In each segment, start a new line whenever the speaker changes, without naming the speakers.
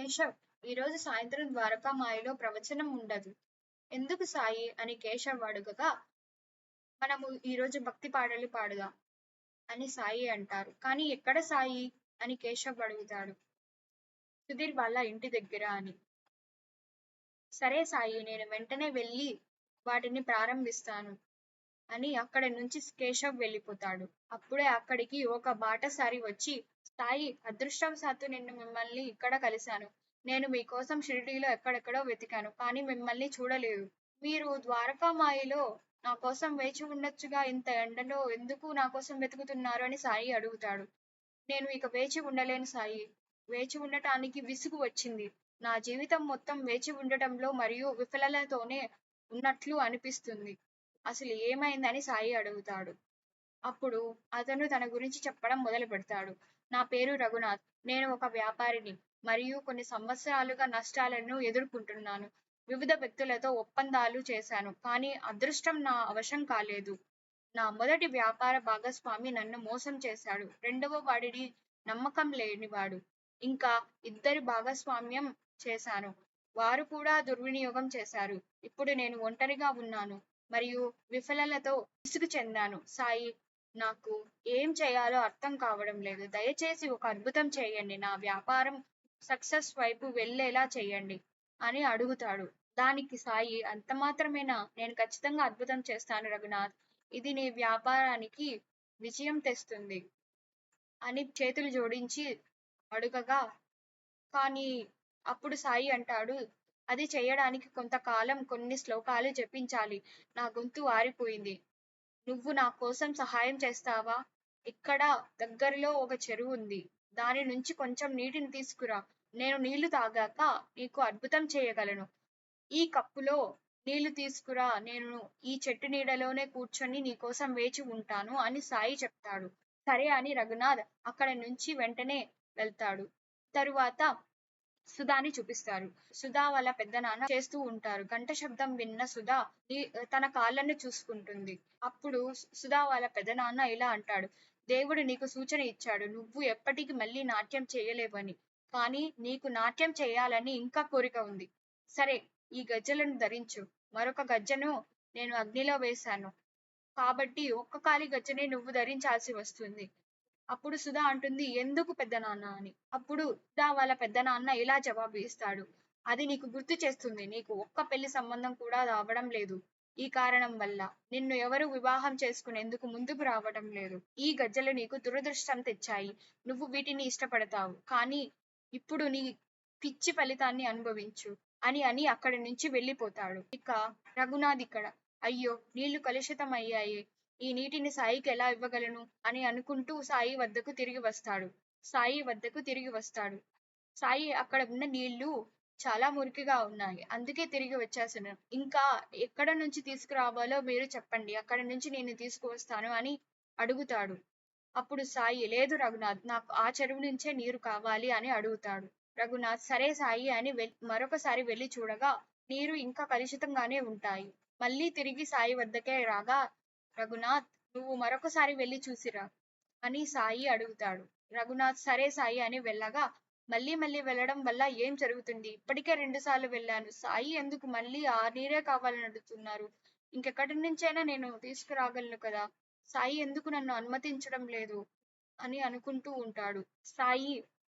కేశవ్, ఈరోజు సాయంత్రం ద్వారకామాయిలో ప్రవచనం ఉండదు. ఎందుకు సాయి అని కేశవ్ అడుగగా, మనము ఈరోజు భక్తి పాటలు పాడుదాం అని సాయి అంటారు. కానీ ఎక్కడ సాయి అని కేశవ్ అడుగుతాడు. సుధీర్ వాళ్ళ ఇంటి దగ్గర అని. సరే సాయి, నేను వెంటనే వెళ్ళి వాటిని ప్రారంభిస్తాను అని అక్కడి నుంచి కేశవ్ వెళ్ళిపోతాడు. అప్పుడే అక్కడికి ఒక బాటసారి వచ్చి, సాయి, అదృష్టవశాత్తు నిన్ను మిమ్మల్ని ఇక్కడ కలిశాను. నేను మీకోసం షిరిడీలో ఎక్కడెక్కడో వెతికాను, కానీ మిమ్మల్ని చూడలేదు. మీరు ద్వారకామాయిలో నా కోసం వేచి ఉండొచ్చుగా, ఇంత ఎండలో ఎందుకు నా కోసం వెతుకుతున్నారు అని సాయి అడుగుతాడు. నేను ఇక వేచి ఉండలేను సాయి. వేచి ఉండటానికి విసుగు వచ్చింది. నా జీవితం మొత్తం వేచి ఉండటంలో మరియు విఫలతతోనే ఉన్నట్లు అనిపిస్తుంది. అసలు ఏమైందని సాయి అడుగుతాడు. అప్పుడు అతను తన గురించి చెప్పడం మొదలు పెడతాడు. నా పేరు రఘునాథ్. నేను ఒక వ్యాపారిని మరియు కొన్ని సంవత్సరాలుగా నష్టాలను ఎదుర్కొంటున్నాను. వివిధ వ్యక్తులతో ఒప్పందాలు చేశాను, కానీ అదృష్టం నా వశం కాలేదు. నా మొదటి వ్యాపార భాగస్వామి నన్ను మోసం చేశాడు. రెండవ వాడిని నమ్మకం లేనివాడు. ఇంకా ఇద్దరి భాగస్వామ్యం చేశాను. వారు కూడా దుర్వినియోగం చేశారు. ఇప్పుడు నేను ఒంటరిగా ఉన్నాను మరియు విఫలలతో విసుగు చెందాను. సాయి, నాకు ఏం చేయాలో అర్థం కావడం లేదు. దయచేసి ఒక అద్భుతం చేయండి. నా వ్యాపారం సక్సెస్ వైపు వెళ్ళేలా చేయండి అని అడుగుతాడు. దానికి సాయి, అంత మాత్రమేనా? నేను ఖచ్చితంగా అద్భుతం చేస్తాను రఘునాథ్. ఇది నీ వ్యాపారానికి విజయం తెస్తుంది అని చేతులు జోడించి అడుగగా, కానీ అప్పుడు సాయి అంటాడు, అది చేయడానికి కొంతకాలం కొన్ని శ్లోకాలు జపించాలి. నా గొంతు ఆరిపోయింది. నువ్వు నా కోసం సహాయం చేస్తావా? ఇక్కడ దగ్గరలో ఒక చెరువు ఉంది. దాని నుంచి కొంచెం నీటిని తీసుకురా. నేను నీళ్లు తాగాక నీకు అద్భుతం చేయగలను. ఈ కప్పులో నీళ్లు తీసుకురా. నేను ఈ చెట్టు నీడలోనే కూర్చొని నీకోసం వేచి ఉంటాను అని సాయి చెప్తాడు. సరే అని రఘునాథ్ అక్కడి నుంచి వెంటనే వెళ్తాడు. తరువాత సుధాని చూపిస్తారు. సుధా వాళ్ళ పెద్దనాన్న చేస్తూ ఉంటారు. గంట శబ్దం విన్న సుధా తన కాళ్ళను చూసుకుంటుంది. అప్పుడు సుధా వాళ్ళ పెద్దనాన్న ఇలా అంటాడు. దేవుడు నీకు సూచన ఇచ్చాడు. నువ్వు ఎప్పటికీ మళ్ళీ నాట్యం చేయలేవని. కానీ నీకు నాట్యం చేయాలని ఇంకా కోరిక ఉంది. సరే, ఈ గజ్జెలను ధరించు. మరొక గజ్జెను నేను అగ్నిలో వేశాను కాబట్టి ఒక్క కాలి గజ్జెనే నువ్వు ధరించాల్సి వస్తుంది. అప్పుడు సుధా అంటుంది, ఎందుకు పెద్దనాన్న అని. అప్పుడు సుధా వాళ్ళ పెద్దనాన్న ఇలా జవాబు ఇస్తాడు. అది నీకు గుర్తు చేస్తుంది, నీకు ఒక్క పెళ్లి సంబంధం కూడా రావడం లేదు. ఈ కారణం వల్ల నిన్ను ఎవరు వివాహం చేసుకునేందుకు ముందుకు రావడం లేదు. ఈ గజ్జలు నీకు దురదృష్టం తెచ్చాయి. నువ్వు వీటిని ఇష్టపడతావు, కానీ ఇప్పుడు నీ పిచ్చి ఫలితాన్ని అనుభవించు అని అక్కడి నుంచి వెళ్ళిపోతాడు. ఇక రఘునాథ్ ఇక్కడ, అయ్యో, నీళ్లు కలుషితం అయ్యాయి. ఈ నీటిని సాయికి ఎలా ఇవ్వగలను అని అనుకుంటూ సాయి వద్దకు తిరిగి వస్తాడు. సాయి, అక్కడ ఉన్న నీళ్లు చాలా మురికిగా ఉన్నాయి, అందుకే తిరిగి వచ్చేసాను. ఇంకా ఎక్కడ నుంచి తీసుకురావాలో మీరు చెప్పండి, అక్కడి నుంచి నేను తీసుకువస్తాను అని అడుగుతాడు. అప్పుడు సాయి, లేదు రఘునాథ్, నాకు ఆ చెరువు నుంచే నీరు కావాలి అని అడుగుతాడు. రఘునాథ్, సరే సాయి అని మరొకసారి వెళ్లి చూడగా నీరు ఇంకా కలుషితంగానే ఉంటాయి. మళ్ళీ తిరిగి సాయి వద్దకే రాగా, రఘునాథ్, నువ్వు మరొకసారి వెళ్లి చూసిరా అని సాయి అడుగుతాడు. రఘునాథ్ సరే సాయి అని వెళ్ళగా, మళ్ళీ వెళ్ళడం వల్ల ఏం జరుగుతుంది? ఇప్పటికే 2 సార్లు వెళ్ళాను. సాయి ఎందుకు మళ్ళీ ఆ నీరే కావాలని అడుగుతున్నారు? ఇంకెక్కడి నుంచైనా నేను తీసుకురాగలను కదా. సాయి ఎందుకు నన్ను అనుమతించడం లేదు అని అనుకుంటూ ఉంటాడు.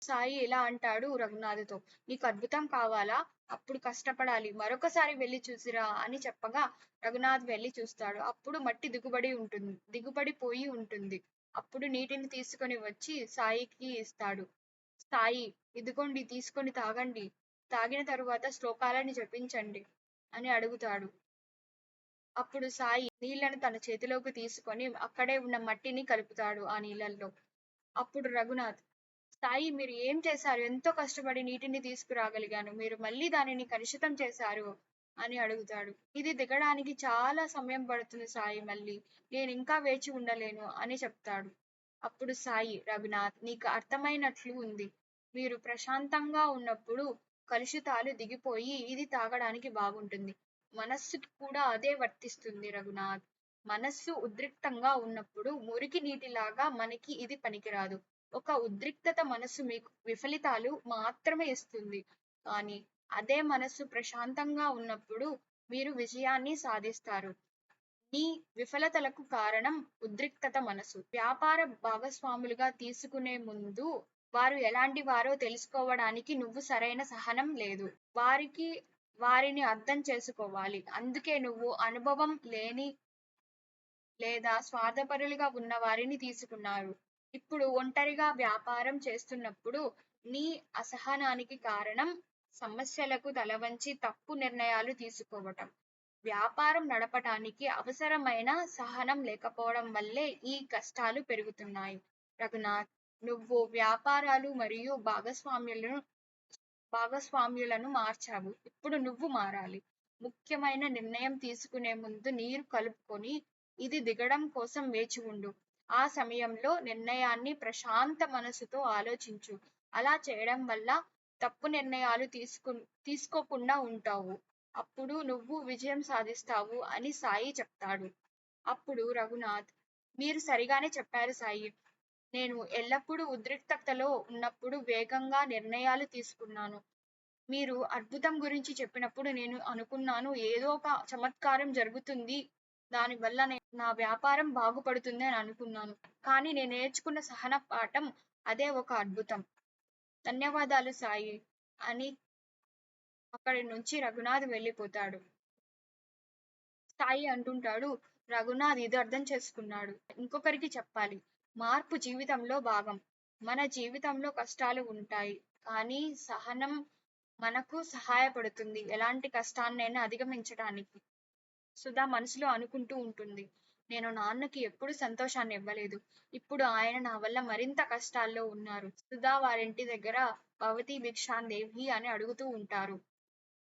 సాయి ఇలా అంటాడు రఘునాథ్తో, నీకు అద్భుతం కావాలా? అప్పుడు కష్టపడాలి. మరొకసారి వెళ్లి చూసిరా అని చెప్పగా రఘునాథ్ వెళ్లి చూస్తాడు. అప్పుడు మట్టి దిగుబడిపోయి ఉంటుంది. అప్పుడు నీటిని తీసుకొని వచ్చి సాయికి ఇస్తాడు. సాయి, ఇదిగోండి, తీసుకొని తాగండి. తాగిన తరువాత శ్లోకాలని జపించండి అని అడుగుతాడు. అప్పుడు సాయి నీళ్లను తన చేతిలోకి తీసుకొని అక్కడే ఉన్న మట్టిని కలుపుతాడు ఆ నీళ్లలో. అప్పుడు రఘునాథ్, సాయి, మీరు ఏం చేశారు? ఎంతో కష్టపడి నీటిని తీసుకురాగలిగాను, మీరు మళ్ళీ దానిని కలుషితం చేశారు అని అడుగుతాడు. ఇది దిగడానికి చాలా సమయం పడుతుంది సాయి, మళ్ళీ నేను ఇంకా వేచి ఉండలేను అని చెప్తాడు. అప్పుడు సాయి, రఘునాథ్, నీకు అర్థమైనట్లు ఉంది. మీరు ప్రశాంతంగా ఉన్నప్పుడు కలుషితాలు దిగిపోయి ఇది తాగడానికి బాగుంటుంది. మనస్సుకి కూడా అదే వర్తిస్తుంది రఘునాథ్. మనస్సు ఉద్రిక్తంగా ఉన్నప్పుడు మురికి నీటిలాగా మనకి ఇది పనికిరాదు. ఒక ఉద్రిక్తత మనసు మీకు విఫలితాలు మాత్రమే ఇస్తుంది. కానీ అదే మనస్సు ప్రశాంతంగా ఉన్నప్పుడు మీరు విజయాన్ని సాధిస్తారు. మీ విఫలతలకు కారణం ఉద్రిక్తత మనసు. వ్యాపార భాగస్వాములుగా తీసుకునే ముందు వారు ఎలాంటి వారో తెలుసుకోవడానికి నువ్వు సరైన సహనం లేదు. వారిని అర్థం చేసుకోవాలి. అందుకే నువ్వు అనుభవం లేని లేదా స్వార్థపరులుగా ఉన్న వారిని తీసుకున్నారు. ఇప్పుడు ఒంటరిగా వ్యాపారం చేస్తున్నప్పుడు నీ అసహనానికి కారణం సమస్యలకు తలవంచి తప్పు నిర్ణయాలు తీసుకోవటం. వ్యాపారం నడపటానికి అవసరమైన సహనం లేకపోవడం వల్లే ఈ కష్టాలు పెరుగుతున్నాయి. రఘునాథ్, నువ్వు వ్యాపారాలు మరియు భాగస్వామ్యులను మార్చావు. ఇప్పుడు నువ్వు మారాలి. ముఖ్యమైన నిర్ణయం తీసుకునే ముందు నీరు కలుపుకొని ఇది దిగడం కోసం వేచి ఉండు. ఆ సమయంలో నిర్ణయాన్ని ప్రశాంత మనసుతో ఆలోచించు. అలా చేయడం వల్ల తప్పు నిర్ణయాలు తీసుకోకుండా ఉంటావు. అప్పుడు నువ్వు విజయం సాధిస్తావు అని సాయి చెప్తాడు. అప్పుడు రఘునాథ్, మీరు సరిగానే చెప్పారు సాయి. నేను ఎల్లప్పుడూ ఉద్రిక్తతలో ఉన్నప్పుడు వేగంగా నిర్ణయాలు తీసుకున్నాను. మీరు అద్భుతం గురించి చెప్పినప్పుడు నేను అనుకున్నాను ఏదో ఒక చమత్కారం జరుగుతుంది, దానివల్ల నా వ్యాపారం బాగుపడుతుంది అని అనుకున్నాను. కానీ నేను నేర్చుకున్న సహన పాఠం అదే ఒక అద్భుతం. ధన్యవాదాలు సాయి అని అక్కడి నుంచి రఘునాథ్ వెళ్ళిపోతాడు. సాయి అంటుంటాడు, రఘునాథ్ ఇది అర్థం చేసుకున్నాడు. ఇంకొకరికి చెప్పాలి. మార్పు జీవితంలో భాగం. మన జీవితంలో కష్టాలు ఉంటాయి, కానీ సహనం మనకు సహాయపడుతుంది ఎలాంటి కష్టాన్నైనా అధిగమించడానికి. సుధా మనసులో అనుకుంటూ ఉంటుంది, నేను నాన్నకి ఎప్పుడు సంతోషాన్ని ఇవ్వలేదు. ఇప్పుడు ఆయన నా వల్ల మరింత కష్టాల్లో ఉన్నారు. సుధా వారింటి దగ్గర భవతి భిక్షాందేవి అని అడుగుతూ ఉంటారు.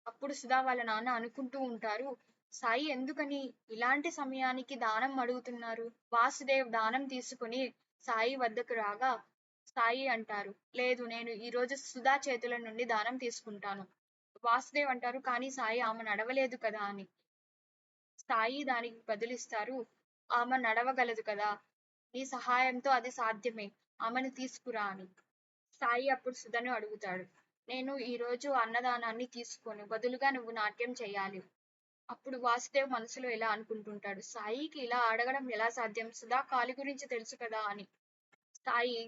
అప్పుడు సుధా వాళ్ళ నాన్న అనుకుంటూ ఉంటారు, సాయి ఎందుకని ఇలాంటి సమయానికి దానం అడుగుతున్నారు? వాసుదేవ్ దానం తీసుకుని సాయి వద్దకు రాగా సాయి అంటారు, లేదు, నేను ఈ రోజు సుధా చేతుల నుండి దానం తీసుకుంటాను. వాసుదేవ్ అంటారు, కానీ సాయి ఆమె నడవలేదు కదా అని. సాయి దానికి బదులిస్తారు, ఆమె నడవగలదు కదా, నీ సహాయంతో అది సాధ్యమే, ఆమెను తీసుకురా అని. సాయి అప్పుడు సుధను అడుగుతాడు, నేను ఈ రోజు అన్నదానాన్ని తీసుకోను, బదులుగా నువ్వు నాట్యం చేయాలి. అప్పుడు వాసుదేవ్ మనసులో ఇలా అనుకుంటుంటాడు, సాయికి ఇలా అడగడం ఎలా సాధ్యం? సుధా కాలి గురించి తెలుసు కదా అని. సాయి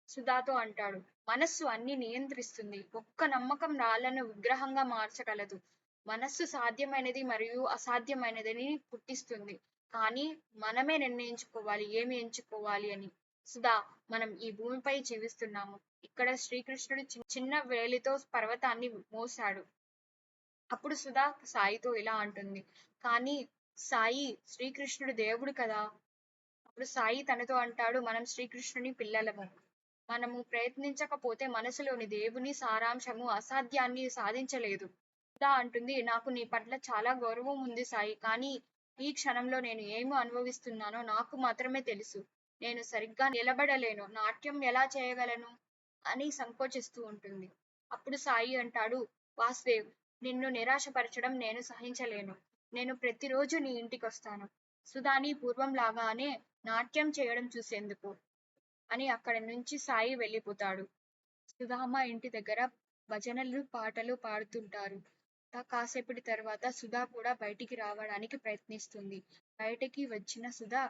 సుధాతో అంటాడు, మనస్సు అన్ని నియంత్రిస్తుంది. ఒక్క నమ్మకం రాళ్లను విగ్రహంగా మార్చగలదు. మనస్సు సాధ్యమైనది మరియు అసాధ్యమైనదని పుట్టిస్తుంది, కానీ మనమే నిర్ణయించుకోవాలి ఏమి ఎంచుకోవాలి అని. సుధా, మనం ఈ భూమిపై జీవిస్తున్నాము. ఇక్కడ శ్రీకృష్ణుడు చిన్న వేలితో పర్వతాన్ని మోసాడు. అప్పుడు సుధా సాయితో ఇలా అంటుంది, కానీ సాయి, శ్రీకృష్ణుడు దేవుడు కదా. అప్పుడు సాయి తనతో అంటాడు, మనం శ్రీకృష్ణుని పిల్లలము. మనము ప్రయత్నించకపోతే మనసులోని దేవుని సారాంశము అసాధ్యాన్ని సాధించలేదు. సుధా అంటుంది, నాకు నీ పట్ల చాలా గౌరవం ఉంది సాయి, కానీ ఈ క్షణంలో నేను ఏమి అనుభవిస్తున్నానో నాకు మాత్రమే తెలుసు. నేను సరిగ్గా నిలబడలేను, నాట్యం ఎలా చేయగలను అని సంకోచిస్తూ ఉంటుంది. అప్పుడు సాయి అంటాడు, వాసుదేవ్, నిన్ను నిరాశపరచడం నేను సహించలేను. నేను ప్రతిరోజు నీ ఇంటికి వస్తాను, సుధాని పూర్వంలాగానే నాట్యం చేయడం చూసేందుకు అని. అక్కడి నుంచి సాయి వెళ్ళిపోతాడు. సుధామ ఇంటి దగ్గర భజనలు పాటలు పాడుతుంటారు. కాసేపటి తర్వాత సుధా కూడా బయటికి రావడానికి ప్రయత్నిస్తుంది. బయటికి వచ్చిన సుధా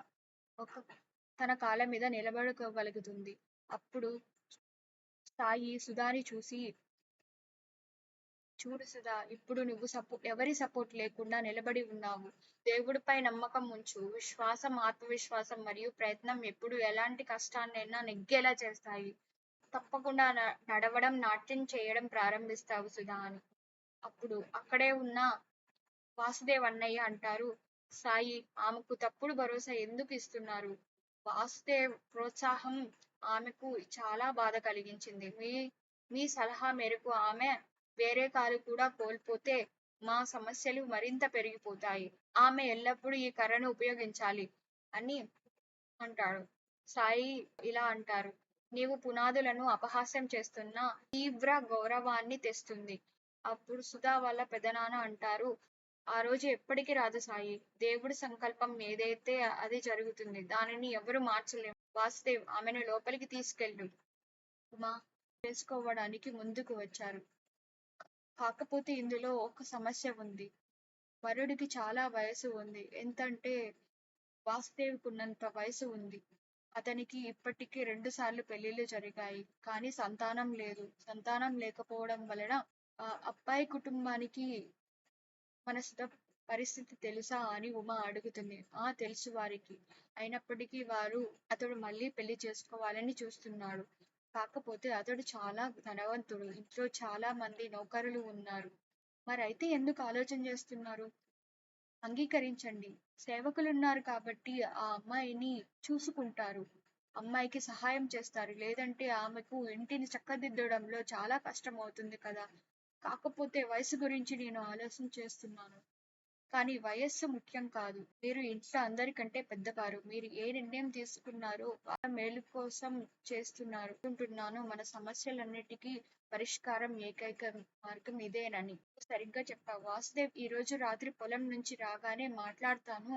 తన కాళ్ళ మీద నిలబడుకోగలుగుతుంది. అప్పుడు సాయి సుధాని చూసి, చూడు సుధా, ఇప్పుడు నువ్వు ఎవరి సపోర్ట్ లేకుండా నిలబడి ఉన్నావు. దేవుడిపై నమ్మకం ఉంచు. విశ్వాసం, ఆత్మవిశ్వాసం మరియు ప్రయత్నం ఎప్పుడు ఎలాంటి కష్టాన్నైనా నెగ్గేలా చేస్తాయి. తప్పకుండా నడవడం, నాట్యం చేయడం ప్రారంభిస్తావు సుధా అని. అప్పుడు అక్కడే ఉన్న వాసుదేవ్ అన్నయ్య అంటారు, సాయి, ఆమెకు తప్పుడు భరోసా ఎందుకు ఇస్తున్నారు? వాసుదేవ్ ప్రోత్సాహం ఆమెకు చాలా బాధ కలిగించింది. మీ సలహా మేరకు ఆమె వేరే కాలు కూడా కోల్పోతే మా సమస్యలు మరింత పెరిగిపోతాయి. ఆమె ఎల్లప్పుడూ ఈ కర్రను ఉపయోగించాలి అని అంటాడు. సాయి ఇలా అంటారు, నీవు పునాదులను అపహాస్యం చేస్తున్న తీవ్ర గౌరవాన్ని తెస్తుంది. అప్పుడు సుధా వాళ్ళ పెదనాన్న అంటారు, ఆ రోజు ఎప్పటికీ రాదు సాయి. దేవుడి సంకల్పం ఏదైతే అది జరుగుతుంది, దానిని ఎవరు మార్చలేము. వాసుదేవ్, ఆమెను లోపలికి తీసుకెళ్ళు ఉమా చేసుకోవడానికి ముందుకు వచ్చారు. కాకపోతే ఇందులో ఒక సమస్య ఉంది. వరుడికి చాలా వయసు ఉంది. ఎంతంటే వాసుదేవ్‌కున్నంత వయసు ఉంది. అతనికి ఇప్పటికి 2 సార్లు పెళ్లిళ్లు జరిగాయి. కానీ సంతానం లేదు. సంతానం లేకపోవడం వలన అబ్బాయి కుటుంబానికి మనసుత పరిస్థితి తెలుసా అని ఉమ అడుగుతుంది. ఆ! తెలుసు వారికి. అయినప్పటికీ అతడు మళ్ళీ పెళ్లి చేసుకోవాలని చూస్తున్నాడు. కాకపోతే అతడు చాలా ధనవంతుడు. ఇంట్లో చాలా మంది నౌకరులు ఉన్నారు. మరైతే ఎందుకు ఆలోచన చేస్తున్నారు? అంగీకరించండి. సేవకులున్నారు కాబట్టి ఆ అమ్మాయిని చూసుకుంటారు. అమ్మాయికి సహాయం చేస్తారు. లేదంటే ఆమెకు ఇంటిని చక్కదిద్దడంలో చాలా కష్టమవుతుంది కదా! కాకపోతే వయసు గురించి నేను ఆలోచన చేస్తున్నాను. కానీ వయస్సు ముఖ్యం కాదు. మీరు ఇంట్లో అందరికంటే పెద్దవారు. మీరు ఏ నిర్ణయం తీసుకున్నారో వాళ్ళ మేలు కోసం చేస్తున్నారు అనుకుంటున్నాను. మన సమస్యలన్నిటికీ పరిష్కారం ఏకైక మార్గం ఇదేనని. సరిగ్గా చెప్పావు. వాసుదేవ్ ఈరోజు రాత్రి పొలం నుంచి రాగానే మాట్లాడతాను